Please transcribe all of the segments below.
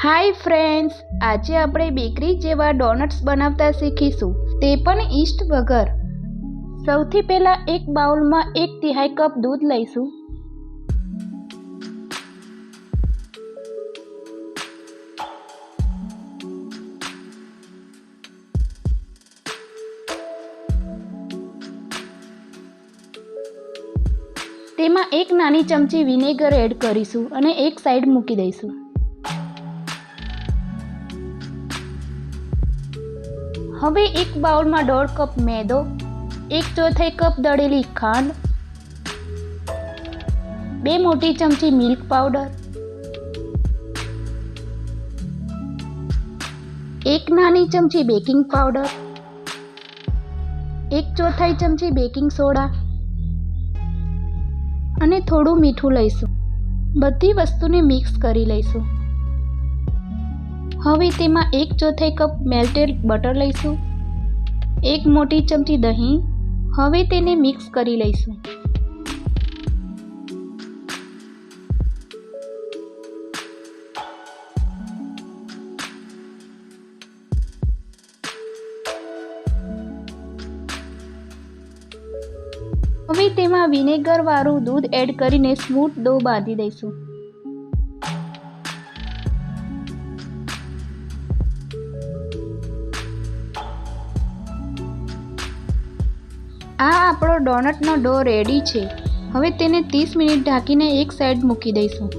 Hi friends, આજે આપણે bakery જેવા ડોનટ્સ બનાવતા શીખીશું, તે પણ ઈસ્ટ વગર. સૌથી પહેલાં એક બાઉલમાં 1/3 કપ દૂધ લઈશું. તેમાં 1 નાની ચમચી વિનેગર એડ કરીશું અને એક સાઈડ મૂકી દઈશું. હવે એક બાઉલમાં 1/2 કપ મેદો, 1/4 કપ દળેલી ખાંડ, 2 મોટી ચમચી મિલ્ક પાવડર, 1 નાની ચમચી બેકિંગ પાવડર, 1/4 ચમચી બેકિંગ સોડા અને થોડું મીઠું લઈશું. બધી વસ્તુને મિક્સ કરી લઈશું. હવે તેમાં 1/4 કપ મેલ્ટેડ બટર લઈશું, 1 મોટી ચમચી દહીં. હવે તેને મિક્સ કરી લઈશું. હવે તેમાં વિનેગર વાળું દૂધ એડ કરીને સ્મૂથ ડો બાંધી દઈશું. આ આપણો ડોનટનો ડો રેડી છે. હવે તેને 30 મિનિટ ઢાંકીને એક સાઈડ મૂકી દઈશું.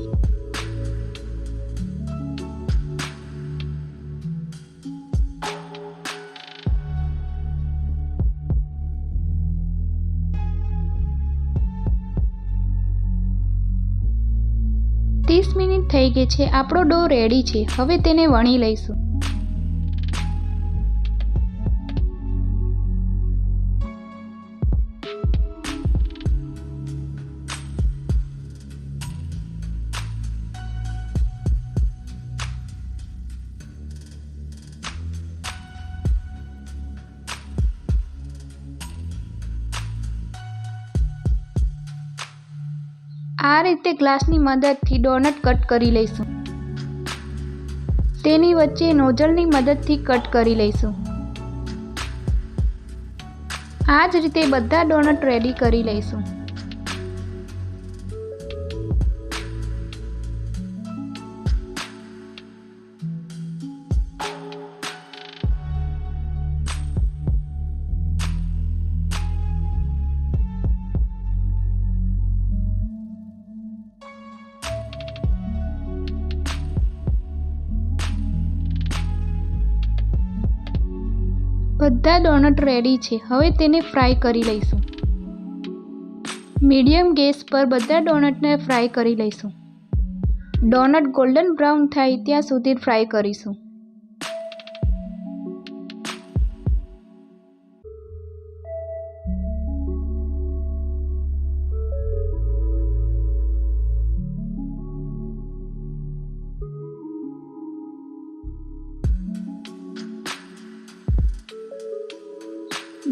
મિનિટ થઈ ગઈ છે. આપણો ડો રેડી છે. હવે તેને વણી લઈશું. આ રીતે ગ્લાસની મદદથી ડોનટ કટ કરી લઈશું. તેની વચ્ચે નોઝલની મદદથી કટ કરી લઈશું. આ જ રીતે બધા ડોનટ રેડી કરી લઈશું. બધા ડોનટ રેડી છે. હવે તેને ફ્રાય કરી લઈશું. મીડિયમ ગેસ પર બધા ડોનટને ફ્રાય કરી લઈશું. ડોનટ ગોલ્ડન બ્રાઉન થાય ત્યાં સુધી ફ્રાય કરીશું.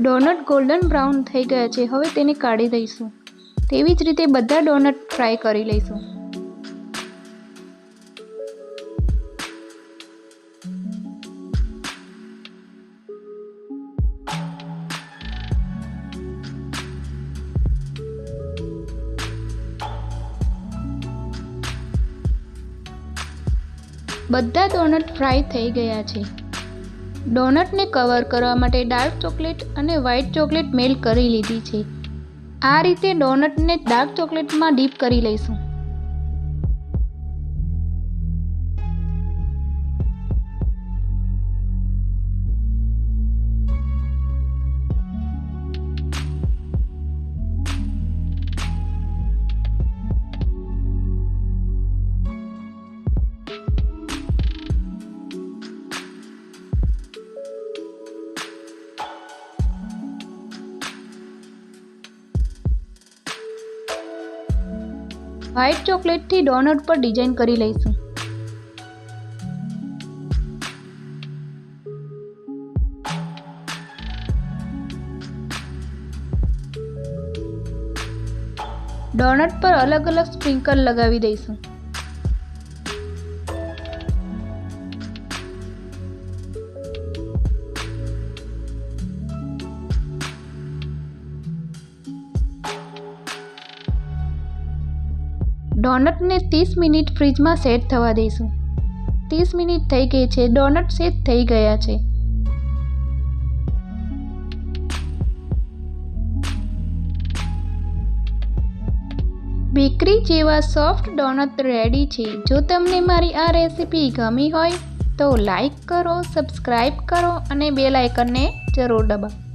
ડોનટ ગોલ્ડન બ્રાઉન થઈ ગયા છે. હવે તેને કાઢી દઈશું. તેવી જ રીતે બધા ડોનટ ફ્રાય કરી લઈશું. બધા ડોનટ ફ્રાય થઈ ગયા છે. ડોનટને કવર કરવા માટે ડાર્ક ચોકલેટ અને વ્હાઇટ ચોકલેટ મેલ્ટ કરી લીધી છે. આ રીતે ડોનટને ડાર્ક ચોકલેટમાં ડીપ કરી લઈશું. વ્હાઇટ ચોકલેટથી ડોનટ પર ડિઝાઇન કરી લઈશું. ડોનટ પર અલગ અલગ સ્પ્રિંકલ લગાવી દઈશું. ડોનટને 30 મિનિટ ફ્રીજમાં સેટ થવા દઈશું. 30 મિનિટ થઈ ગઈ છે. ડોનટ સેટ થઈ ગયા છે. બેકરી જેવા સોફ્ટ ડોનટ રેડી છે. જો તમને મારી આ રેસીપી ગમી હોય તો લાઈક કરો, સબસ્ક્રાઈબ કરો અને બેલ આઇકનને જરૂર દબાવો.